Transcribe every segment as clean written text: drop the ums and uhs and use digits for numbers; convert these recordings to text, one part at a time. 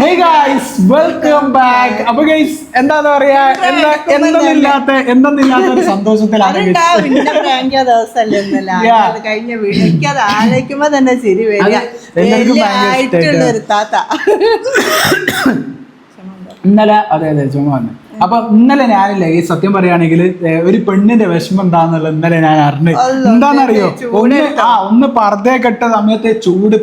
Hey guys, welcome back. അപ്പൊ guys എന്താന്ന് പറയാ എന്തെന്നില്ലാത്ത ഒരു സന്തോഷത്തിലാണ് കഴിഞ്ഞ വീഡിയോ അത് ആലോചിക്കുമ്പോ തന്നെ ചിരി വരിക. ഇന്നലെ അതെ ചുമ വന്നു. അപ്പൊ ഇന്നലെ ഞാനില്ലേ ഈ സത്യം പറയുകയാണെങ്കിൽ ഒരു പെണ്ണിന്റെ വിഷമം എന്താന്നുള്ളത് ഇന്നലെ ഞാൻ അറിഞ്ഞു. എന്താണെന്നറിയോ, ഒന്ന് പർദ്ദയൊക്കെ ഇട്ട സമയത്ത് ചൂട്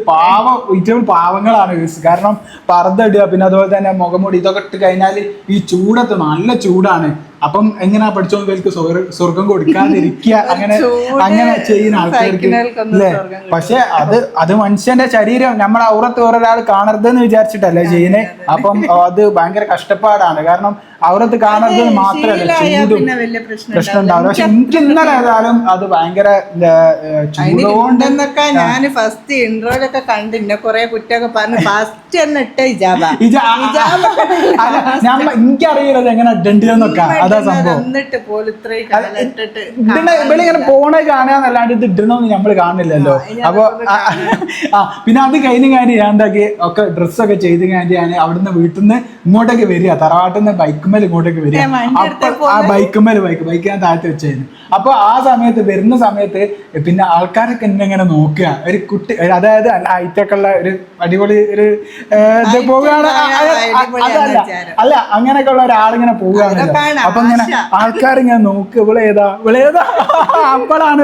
ഏറ്റവും പാവങ്ങളാണ് യൂസ്. കാരണം പർദ്ദ ഇടുക, പിന്നെ അതുപോലെ തന്നെ മുഖംമൂടി ഇതൊക്കെ ഇട്ട് കഴിഞ്ഞാൽ ഈ ചൂടത്ത് നല്ല ചൂടാണ്. അപ്പം എങ്ങനെയാ പഠിച്ചോർക്ക് സ്വർഗം കൊടുക്കാതിരിക്കുക, അങ്ങനെ ചെയ്യുന്ന ആൾക്കാർക്ക് അല്ലേ. പക്ഷെ അത് മനുഷ്യന്റെ ശരീരം നമ്മളെ ഔറത്ത് വേറൊരാൾ കാണരുതെന്ന് വിചാരിച്ചിട്ടല്ലേ ചെയ്യുന്നത്. അപ്പം അത് ഭയങ്കര കഷ്ടപ്പാടാണ്. കാരണം ഔറത്ത് കാണരുത് മാത്രമല്ല ചൂടും പ്രശ്നം ഉണ്ടാവില്ല. പക്ഷെ എനിക്ക് ഇന്നലെ ഏതായാലും അത് ഭയങ്കര ചൂടുകൊണ്ടെന്നൊക്കെ ഞാൻ ഫസ്റ്റ് ഇൻട്രോയിലൊക്കെ കണ്ടിന്നെ കുറെ കുറ്റൊക്കെ പറഞ്ഞു. ഫസ്റ്റ് തന്നെ ഇട്ട എനിക്കറിയില്ലത് എങ്ങനെ ഇടണ്ടെന്നൊക്കെ. അതാ സംഭവം. ഇവളിങ്ങനെ പോണ കാണാന്നല്ലാണ്ട് ഇത് ഇടണമെന്ന് നമ്മള് കാണില്ലല്ലോ. അപ്പൊ പിന്നെ അത് കഴിഞ്ഞ കാര്യം ഞാൻ എന്താക്കി ഒക്കെ ഡ്രസ്സൊക്കെ ചെയ്ത് കഴിഞ്ഞ് ഞാൻ അവിടുന്ന് വീട്ടിൽ നിന്ന് ഇങ്ങോട്ടേക്ക് വരിക, തറവാട്ടിൽ നിന്ന് ബൈക്കുമേൽ ഇങ്ങോട്ടേക്ക് വരിക. അപ്പൊ ആ ബൈക്ക് ഞാൻ താഴ്ത്തി വെച്ചായിരുന്നു. അപ്പൊ ആ സമയത്ത് വരുന്ന സമയത്ത് പിന്നെ ആൾക്കാരൊക്കെ എന്നെ ഇങ്ങനെ നോക്കുക. ഒരു കുട്ടി, അതായത് ഹൈറ്റൊക്കെ ഉള്ള ഒരു അടിപൊളി ഒരു ഇത് പോവുകയാണ്. അല്ല, അങ്ങനെയൊക്കെ ഉള്ള ഒരാളിങ്ങനെ പോവുകയാണല്ലോ. അപ്പൊ ഇങ്ങനെ ആൾക്കാരിങ്ങനെ നോക്കുക, ഇവളേതാ. അപ്പോഴാണ്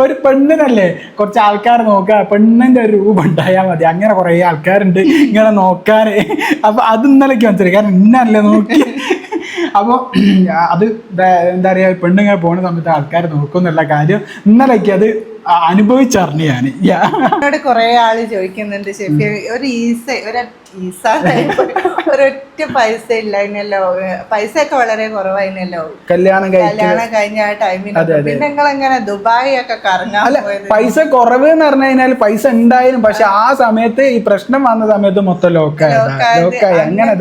ഒരു പെണ്ണിനല്ലേ കുറച്ച് ആൾക്കാർ നോക്കുക, പെണ്ണിന്റെ ഒരു രൂപം ഉണ്ടായാൽ മതി. അങ്ങനെ കുറെ ആൾക്കാരുണ്ട് ഇങ്ങനെ നോക്കാന്. അപ്പൊ അത് ഇന്നലേക്ക് മനസ്സിലായി. കാരണം ഇന്നല്ലേ നോക്കി. അപ്പോൾ അത് എന്താ പറയുക, പെണ്ണുങ്ങൾ പോണ സമയത്ത് ആൾക്കാർ നോക്കുന്നുള്ള കാര്യം ഇന്നലേക്ക് അത് അനുഭവിച്ചറിഞ്ഞു ഞാൻ. എന്നോട് കുറെ ആള് ചോദിക്കുന്നുണ്ട്, ഷെഫി ഒരൊറ്റ പൈസ ഇല്ലായിരുന്നല്ലോ, പൈസ ഒക്കെ വളരെ കുറവായിരുന്നല്ലോ കല്യാണം കഴിഞ്ഞ ആ ടൈമിൽ. പിന്നെ നിങ്ങൾ എങ്ങനെ ദുബായ് ഒക്കെ കറങ്ങാൻ പോയത്? പൈസ കുറവ് എന്ന് പറഞ്ഞു കഴിഞ്ഞാൽ പൈസ ഉണ്ടായിരുന്നു, പക്ഷെ ആ സമയത്ത് ഈ പ്രശ്നം വന്ന സമയത്ത് മൊത്തം ലോക്കായി. അങ്ങനെ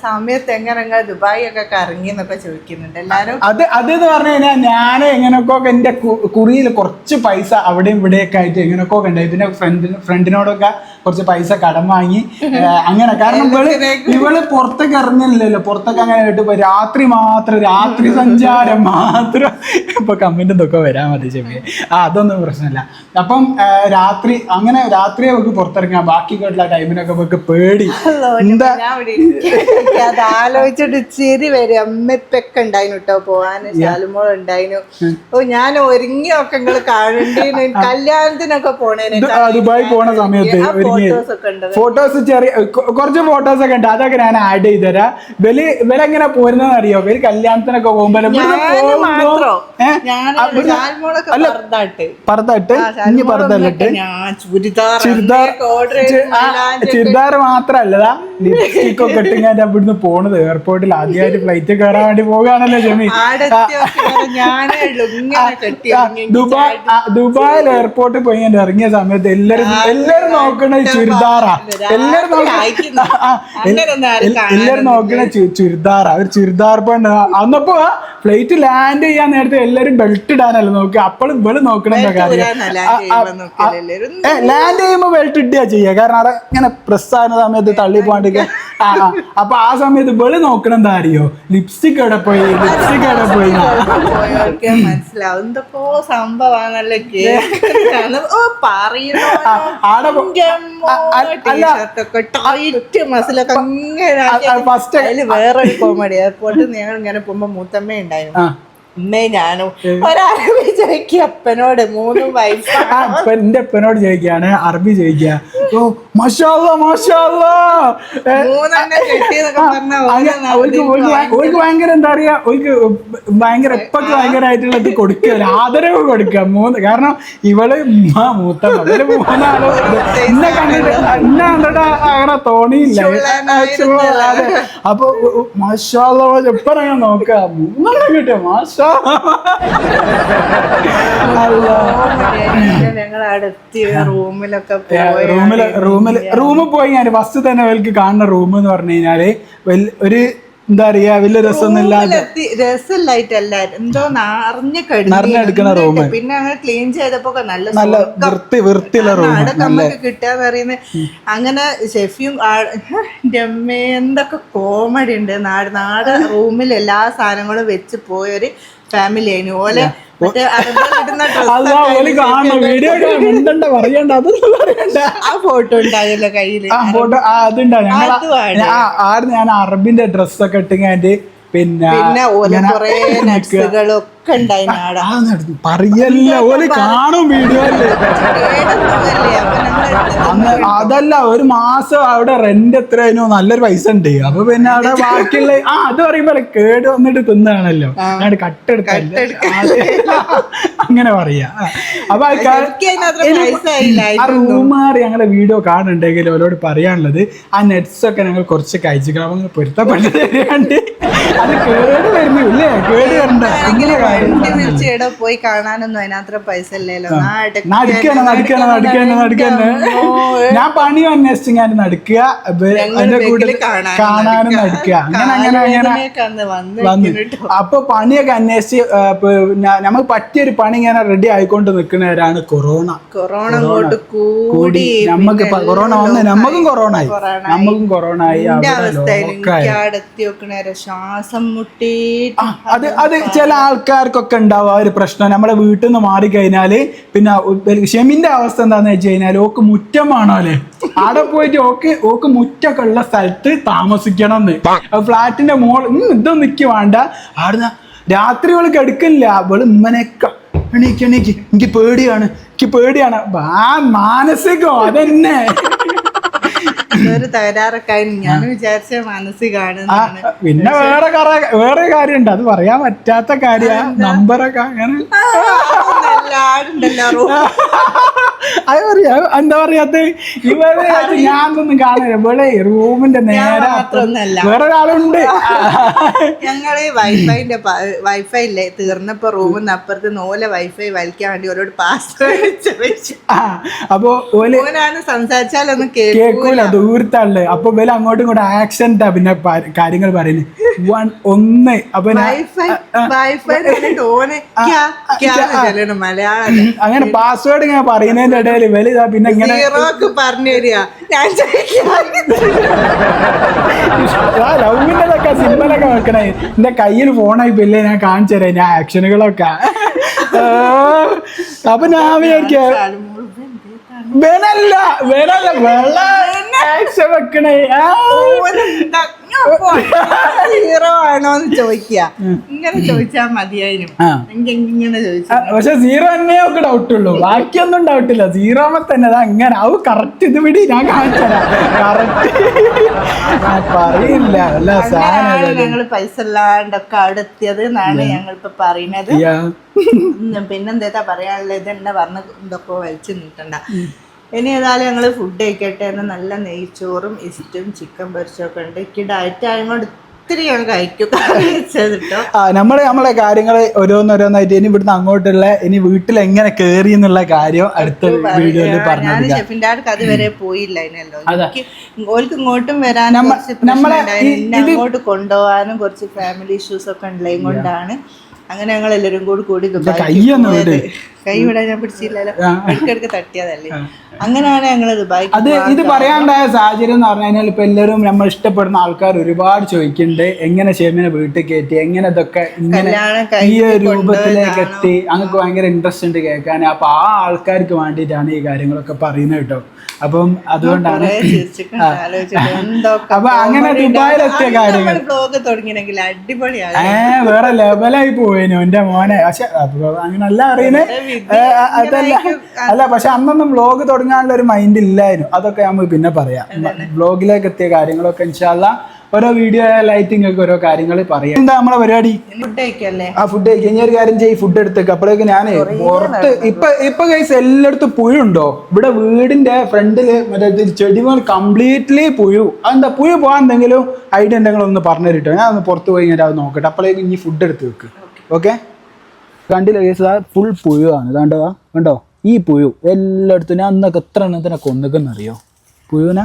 സമയത്ത് എങ്ങനെ ദുബായ് ഒക്കെ കറങ്ങി എന്നൊക്കെ ചോദിക്കുന്നുണ്ട് എല്ലാരും. അത് എന്ന് പറഞ്ഞു കഴിഞ്ഞാൽ ഞാൻ എങ്ങനെയൊക്കെ എന്റെ കുറിയിൽ കുറച്ച് പൈസ അവിടെയും ഇവിടെയൊക്കെ ആയിട്ട് എങ്ങനെയൊക്കെ ഉണ്ടായി. പിന്നെ ഫ്രണ്ടിനോടൊക്കെ കുറച്ച് പൈസ കടം വാങ്ങി അങ്ങനെ. കാരണം ഇവള് പുറത്തൊക്കെ ഇറങ്ങില്ലല്ലോ, പുറത്തൊക്കെ അങ്ങനെ ആയിട്ട് രാത്രി സഞ്ചാരം മാത്രം. ഇപ്പൊ കമന്റ് എന്തൊക്കെ വരാൻ മതി ചെറിയ അതൊന്നും പ്രശ്നമില്ല. അപ്പം രാത്രി അവർക്ക് പുറത്തിറങ്ങാം. ബാക്കിയുള്ള ടൈമിനൊക്കെ അവർക്ക് പേടി. അത് ആലോചിച്ചിട്ട് ചിരി വരും. അമ്മപ്പൊക്കെ ഉണ്ടായിരുന്നു കേട്ടോ, പോവാന് ശാലുമോൾ ഉണ്ടായിരുന്നു. ഞാൻ ഒരുങ്ങിയൊക്കെ നിങ്ങൾ കാണണ്ടേന്. കല്യാണത്തിനൊക്കെ പോണേനെ ദുബായ് പോണ സമയത്ത് ഫോട്ടോസ് കുറച്ച് ഫോട്ടോസ് ഒക്കെ ഉണ്ട്. അതൊക്കെ ഞാൻ ആഡ് ചെയ്ത് തരാം. ഇവരെങ്ങനെ പോരുന്നതെന്ന് അറിയോ? ഇവര് കല്യാണത്തിനൊക്കെ പോകുമ്പോ പർദ്ദട്ട് ഇനി പർദ്ദല്ലിട്ട് ചുരിദാർ മാത്രല്ലതാ ലിപ്സ്റ്റിക് ഒക്കെ ഇട്ടിങ്ങനെ ഇവിടുന്ന് പോണത് എയർപോർട്ടിൽ ആദ്യമായിട്ട് ഫ്ലൈറ്റ് കയറാൻ വേണ്ടി പോവുകയാണല്ലോ ജമി. ദുബായിൽ എയർപോർട്ടിൽ പോയി ഞാൻ ഇറങ്ങിയ സമയത്ത് എല്ലാരും നോക്കണ ചുരിദാറാ. എല്ലാരും നോക്കണ ചുരിദാറാ. ഒരു ചുരിദാർ പെണ്ണ്. അന്നപ്പോ ഫ്ലൈറ്റ് ലാൻഡ് ചെയ്യാൻ നേരത്തെ എല്ലാരും ബെൽറ്റ് ഇടാനല്ലോ നോക്കി. അപ്പോഴും ഇവള് നോക്കണ കാര്യം ലാൻഡ് ചെയ്യുമ്പോ ബെൽറ്റ് ഇടുക ചെയ്യുക. കാരണം അവിടെ ഇങ്ങനെ പ്രസ് ആകുന്ന സമയത്ത് തള്ളി പോകാണ്ടിരിക്കുക. അപ്പൊ ആ സമയത്ത് ഇവള് നോക്കണം എന്താ അറിയോ, ലിപ്സ്റ്റിക് എവിടെ പോയി മനസ്സിലാവും. എന്തൊക്കെ സംഭവമാണല്ലോ ഫസ്റ്റ്. വേറൊരു കോമഡി, എയർപോർട്ടിൽ ഞങ്ങൾ ഇങ്ങനെ പോകുമ്പോ മൂത്തമ്മ ഉണ്ടായിരുന്നു. അമ്മേ ഞാനും ഒരറബി ചോദിക്കുക അപ്പനോട്. 3 വയസ്സ് എന്റെ അപ്പനോട് ചോദിക്കാണ്, അറബി ചോദിക്കുക. ഭയങ്കര എന്താ പറയാ, ഭയങ്കര ഇപ്പൊക്കെ ഭയങ്കരമായിട്ടുള്ളത് കൊടുക്കുക, ആദരവ് കൊടുക്കുക. കാരണം ഇവള് മൂത്ത മൂന്നാളോ എന്നെ കണ്ടിട്ട് അങ്ങനെ തോണിയില്ല. അപ്പൊ മാഷാല്ലാ എപ്പറങ്ങ നോക്ക 3 കിട്ടിയ മാഷാ. റൂമിൽ പോയി ഞാൻ ഫസ്റ്റ് തന്നെ അവർക്ക് കാണുന്ന റൂം എന്ന് പറഞ്ഞു കഴിഞ്ഞാല് ഒരു എന്താ പറയാ വലിയ രസമൊന്നുമില്ലാതെ രസമില്ലായിട്ടല്ല എന്തോ നിറഞ്ഞെടുക്കണ റൂം പിന്നെ അങ്ങനെ ക്ലീൻ ചെയ്തപ്പോ നല്ല വൃത്തിയുള്ള റൂം നമുക്ക് കിട്ടാന്ന് പറയുന്നത് അങ്ങനെ ഷെഫിയും എന്തൊക്കെ കോമഡി ഉണ്ട് നാട് റൂമിൽ എല്ലാ സാധനങ്ങളും വെച്ച് പോയൊരു ഫാമിലി ആയിരുന്നു ഓലെ ആ ഫോട്ടോ ഉണ്ടായല്ലോ കയ്യില് ഞാൻ അറബിന്റെ ഡ്രസ്സൊക്കെ ഇട്ടിങ്ങാണ്ട് പിന്നെ ഓല കൊറേ നട്സുകളൊക്കെ ഉണ്ടായിരുന്നു പറയല്ല ഓല് കാണും വീഡിയോ അതല്ല ഒരു മാസം അവിടെ റെന്റ് എത്രയായിരുന്നു നല്ലൊരു പൈസ ഉണ്ട് അപ്പൊ പിന്നെ അവിടെ ബാക്കിയുള്ള അത് പറയുമ്പോ കേട് വന്നിട്ട് തിന്നാണല്ലോ ഞാൻ കട്ടെടുക്കല്ലേ അങ്ങനെ പറയാ അപ്പൊ റൂമാറി ഞങ്ങളുടെ വീഡിയോ കാണുന്നുണ്ടെങ്കിൽ അവരോട് പറയാനുള്ളത് ആ നെറ്റ്സ് ഒക്കെ ഞങ്ങൾ കുറച്ച് കഴിച്ചിട്ട് പൊരുത്തപ്പെട്ട് തരാണ്ട് അത് കേട് വരുന്നു ഇല്ലേ കേട് വരണ്ട പോയി കാണാനൊന്നും അതിനത്ര പൈസ ഇല്ലല്ലോ ഞാൻ പണി അന്വേഷിച്ച് ഞാൻ നടക്കുക എന്റെ കൂടെ കാണാനും നടക്കുക അങ്ങനെ അപ്പൊ പണിയൊക്കെ അന്വേഷിച്ച് നമുക്ക് പറ്റിയൊരു പണി ഇങ്ങനെ റെഡി ആയിക്കൊണ്ട് നിൽക്കുന്നവരാണ് കൊറോണ കൂടി നമുക്ക് കൊറോണ വന്ന് നമുക്കും കൊറോണ ആയി ശ്വാസം മുട്ടി അത് ചില ആൾക്കാർക്കൊക്കെ ഉണ്ടാവും ആ ഒരു പ്രശ്നം നമ്മുടെ വീട്ടിൽ നിന്ന് മാറിക്കഴിഞ്ഞാല് പിന്നെ ഷെമിന്റെ അവസ്ഥ എന്താന്ന് വെച്ച് കഴിഞ്ഞാൽ ഓക്ക് മുറ്റം വേണോ അല്ലേ അവിടെ പോയിട്ട് ഓക്ക് മുറ്റൊക്കെ ഉള്ള സ്ഥലത്ത് താമസിക്കണം എന്ന് ഫ്ലാറ്റിന്റെ ഇതൊന്നും നിക്ക് വേണ്ട അവിടെ രാത്രി അവള് കിടക്കില്ല അവള് ഉമ്മനൊക്കെ എണീക്ക് എനിക്ക് പേടിയാണ് മാനസികോ അതന്നെ ഒരു തകരാറൊക്കെ ഞാൻ വിചാരിച്ച മനസ്സിലാണ് പിന്നെ വേറെ കാര്യമുണ്ട് അത് പറയാൻ പറ്റാത്ത കാര്യ നമ്പറൊക്കെ അങ്ങനെ അത് പറയാ എന്താ പറയാത്ത ഇവരെ ഞാനൊന്നും കാണാൻ ഇവിടെ റൂമിന്റെ നേരെ വേറെ ഒരാളുണ്ട് ഞങ്ങള് വൈഫൈ ഇല്ലേ തീർന്നപ്പോ റൂമിന്ന് അപ്പുറത്ത് നോലെ വൈഫൈ വലിക്കാൻ വേണ്ടി ഓരോട് പാസ്വേഡ് വെച്ചു അപ്പൊ ഓനാണ് സംസാരിച്ചാലൊന്നും കേൾക്കൂല ദൂരത്തല്ലേ അപ്പൊ വില അങ്ങോട്ടും ഇങ്ങോട്ടും ആക്സെന്റാ പിന്നെ കാര്യങ്ങൾ പറയുന്നത് ഒന്ന് അപ്പൊ അങ്ങനെ പാസ്വേഡ് ഇങ്ങനെ പറയുന്നതിന്റെ ഇടയിൽ വലുതാ പിന്നെ ഇങ്ങനെ പറഞ്ഞു തരിക ലവിൻ്റെതൊക്കെ സിനിമയിലൊക്കെ വെക്കണേ എന്റെ കയ്യിൽ ഫോണായി പിന്നെ ഞാൻ കാണിച്ചു തരാം ഞാൻ ആക്ഷനുകളൊക്കെ അപ്പൊ ഞാൻ വിചാരിക്കാം വെക്കണേ ഹീറോ ആണോന്ന് ചോദിക്കുക ഇങ്ങനെ ചോദിച്ചാ മതിയായിരുന്നു ഇങ്ങനെ ചോദിച്ചു പക്ഷെ സീറോ തന്നെ ഒക്കെ ഡൗട്ടുള്ളൂ ബാക്കിയൊന്നും ഡൗട്ടില്ല സീറോമ തന്നെ അതാ അങ്ങനെ അത് കറക്റ്റ് ഇത് വിടി ഞാൻ കാണിച്ചതാ കറക്റ്റ് പറയില്ല അല്ല ഞങ്ങള് പൈസ ഇല്ലാണ്ടൊക്കെ അവിടെ എത്തിയത് എന്നാണ് ഞങ്ങളിപ്പോ പറയുന്നത് പിന്നെന്താ പറയാനുള്ളത് ഇതെന്നെ പറഞ്ഞ ഇതൊക്കെ വലിച്ചു നീട്ടണ്ട ഇനി ഏതായാലും ഞങ്ങൾ ഫുഡ് കഴിക്കട്ടെ എന്ന് നല്ല നെയ്ച്ചോറും ഇസ്റ്റും ചിക്കൻ പൊരിച്ചൊക്കെ ഉണ്ട് എനിക്ക് ഡയറ്റ് ആയതുകൊണ്ട് ഒത്തിരി ഞങ്ങൾ കഴിക്കും കേട്ടോ നമ്മളെ കാര്യങ്ങൾ ഓരോന്നോരോന്നായിട്ട് ഇനി ഇവിടുന്ന് അങ്ങോട്ടുള്ള ഇനി വീട്ടിൽ എങ്ങനെ കേറി എന്നുള്ള കാര്യം അടുത്ത വീഡിയോയിൽ പറഞ്ഞു. ഞാൻ ഷെഫിന്റെ അടുത്ത് അതുവരെ പോയില്ല അതിനല്ലോ ഓൾക്ക് ഇങ്ങോട്ടും വരാനും അങ്ങോട്ട് കൊണ്ടുപോകാനും കുറച്ച് ഫാമിലി ഇഷ്യൂസ് ഒക്കെ ഉള്ളത് കൊണ്ടാണ് അങ്ങനെ ഞങ്ങൾ എല്ലാവരും കൂടി കൈ വിടാൻ ഞാൻ പിടിച്ചില്ലല്ലോ ഇടയ്ക്കിടയ്ക്ക് തട്ടിയതല്ലേ അങ്ങനെയാണ് ഞങ്ങൾ ഇത് പറയാണ്ടായ സാഹചര്യം എന്ന് പറഞ്ഞു കഴിഞ്ഞാൽ ഇപ്പൊ എല്ലാവരും നമ്മൾ ഇഷ്ടപ്പെടുന്ന ആൾക്കാർ ഒരുപാട് ചോദിക്കുന്നുണ്ട് എങ്ങനെ ഷെമിനെ വീട്ടിൽ കയറ്റി എങ്ങനെ ഇതൊക്കെ ഇങ്ങനെ ഈ രൂപത്തിലേക്ക് എത്തി അങ്ങക്ക് ഭയങ്കര ഇൻട്രസ്റ്റ് ഉണ്ട് കേൾക്കാൻ അപ്പൊ ആ ആൾക്കാർക്ക് വേണ്ടിയിട്ടാണ് ഈ കാര്യങ്ങളൊക്കെ പറയുന്നത് കേട്ടോ അപ്പം അതുകൊണ്ടാണ് അപ്പൊ അങ്ങനെ ദുബായിലെത്തിയ കാര്യങ്ങൾ വേറെ ലെവലായി പോയേനു എന്റെ മോനെ പക്ഷെ അങ്ങനെ അല്ല അറിയുന്നത് അല്ല പക്ഷെ അന്നൊന്നും വ്ലോഗ് തുടങ്ങാനുള്ള ഒരു മൈൻഡ് ഇല്ലായിരുന്നു അതൊക്കെ നമുക്ക് പിന്നെ പറയാം വ്ലോഗിലേക്ക് എത്തിയ കാര്യങ്ങളൊക്കെ ഇൻഷാല്ല ഓരോ വീഡിയോ ലൈറ്റിംഗ് ഒക്കെ ഓരോ കാര്യങ്ങൾ പറയാം എന്താ നമ്മളെ പരിപാടി ഫുഡ് കഴിക്കുക ഇനി ഒരു കാര്യം ചെയ്യും ഫുഡ് എടുത്തേക്ക് അപ്പോഴേക്ക് ഞാൻ പുറത്ത് ഇപ്പൊ കൈസ് എല്ലായിടത്തും പുഴുണ്ടോ ഇവിടെ വീടിന്റെ ഫ്രണ്ടില് മറ്റേ ചെടികൾ കംപ്ലീറ്റ്ലി പുഴു അതെന്താ പുഴു പോകാൻ എന്തെങ്കിലും ഐഡിയ എന്തെങ്കിലും ഒന്ന് പറഞ്ഞു തരിട്ടോ ഞാൻ ഒന്ന് പുറത്ത് പോയി ഇങ്ങനെ അത് നോക്കട്ടെ അപ്പോഴേക്ക് ഇനി ഫുഡ് എടുത്ത് വെക്ക് ഓക്കെ കണ്ടില്ല കേസ് ഫുൾ പുഴുവാണ് ഇതാണ്ടോ കണ്ടോ ഈ പുഴു എല്ലായിടത്തും ഞാൻ അന്നൊക്കെ എത്ര എണ്ണത്തിനെ കൊന്നൊക്കെന്നറിയോ പുഴുവിനെ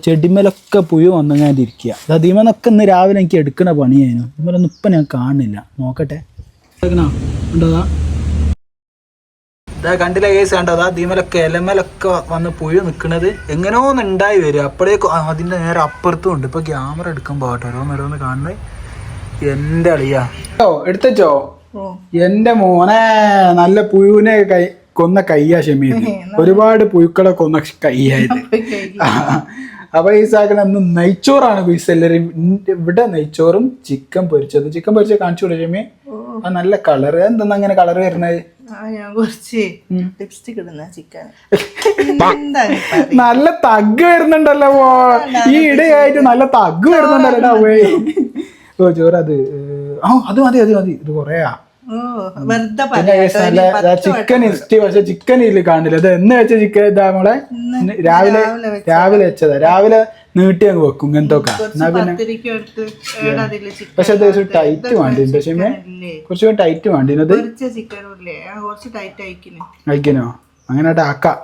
ചെടിമേലൊക്കെ പുഴു വന്നങ്ങാണ്ടിരിക്കുക. അത് അതിമേന്നൊക്കെ ഇന്ന് രാവിലെ എനിക്ക് എടുക്കണ പണിയായിരുന്നു. ഇതിമേലൊന്നും ഇപ്പം ഞാൻ കാണുന്നില്ല. നോക്കട്ടെ ഉണ്ടോതാ ഇതാ കണ്ടില്ല കേസ് കണ്ടോ. അതാ അതിമേലൊക്കെ ഇലമേലൊക്കെ വന്ന് പുഴു നിൽക്കുന്നത് എങ്ങനെയോ ഒന്ന് ഉണ്ടായി വരും. അപ്പോഴേക്കും അതിൻ്റെ നേരെ അപ്പുറത്തും ഉണ്ട്. ഇപ്പോൾ ക്യാമറ എടുക്കുമ്പോൾ ആട്ടോ ഓരോന്നോരോന്ന് കാണുന്നത്. എൻ്റെ അളിയാ എടുത്തോ എൻ്റെ മോനെ നല്ല പുഴുവിനെ കൊന്ന കയ്യാ ഷെമീത്. ഒരുപാട് പുഴുക്കളെ കൊന്ന കയ്യായത്. അപ്പൊ ഈ സാധനം ഇന്ന് നെയ്ച്ചോറാണ് പീസ് എല്ലാവരും. ഇവിടെ നെയ്ച്ചോറും ചിക്കൻ പൊരിച്ചത്. ചിക്കൻ പൊരിച്ചത് കാണിച്ചു കൂടെ ഷെമി? ആ നല്ല കളർ. എന്തെന്നാ അങ്ങനെ കളർ വരുന്നത്? നല്ല തഗ് വരുന്നുണ്ടല്ലോ. ഈ ഇടയായിട്ട് നല്ല തഗ് വരുന്നുണ്ടല്ലോ. ഓ ചോറ് അത് അത് മതി ഇത് കൊറേയാ. ചിക്കൻ ഇഷ്ടി. പക്ഷെ ചിക്കൻ ഇതിൽ കാണില്ല. ഇത് എന്ന് വെച്ച ചിക്കൻ ഇതാ നമ്മളെ രാവിലെ വെച്ചതാ. രാവിലെ നീട്ടി അങ്ങ് വെക്കും ഇങ്ങനത്തൊക്കെ. എന്നാ പിന്നെ പക്ഷെ അത് ടൈറ്റ് വേണ്ടിണ്ട്. പക്ഷെ കുറച്ചുകൂടി ടൈറ്റ് വേണ്ടിനത് കഴിക്കണോ? അങ്ങനെ ആക്കാം.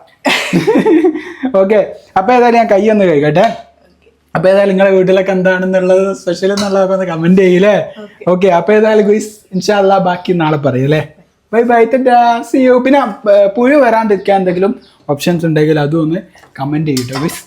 ഓക്കെ, അപ്പൊ ഏതായാലും ഞാൻ കൈയൊന്ന് കഴിക്കട്ടെ. അപ്പൊ ഏതായാലും നിങ്ങളെ വീട്ടിലൊക്കെ എന്താണെന്നുള്ളത് സ്പെഷ്യൽ എന്നുള്ളതൊക്കെ ഒന്ന് കമന്റ് ചെയ്യില്ലേ? ഓക്കെ, അപ്പൊ ഏതായാലും ഇൻഷാ അല്ലാഹ് ബാക്കി നാളെ പറയല്ലേ. Bye bye, see you. പിന്നെ പുഴു വരാണ്ടിരിക്കാൻ എന്തെങ്കിലും ഓപ്ഷൻസ് ഉണ്ടെങ്കിൽ അതും ഒന്ന് കമന്റ് ചെയ്യട്ടോ ഗൈസ്.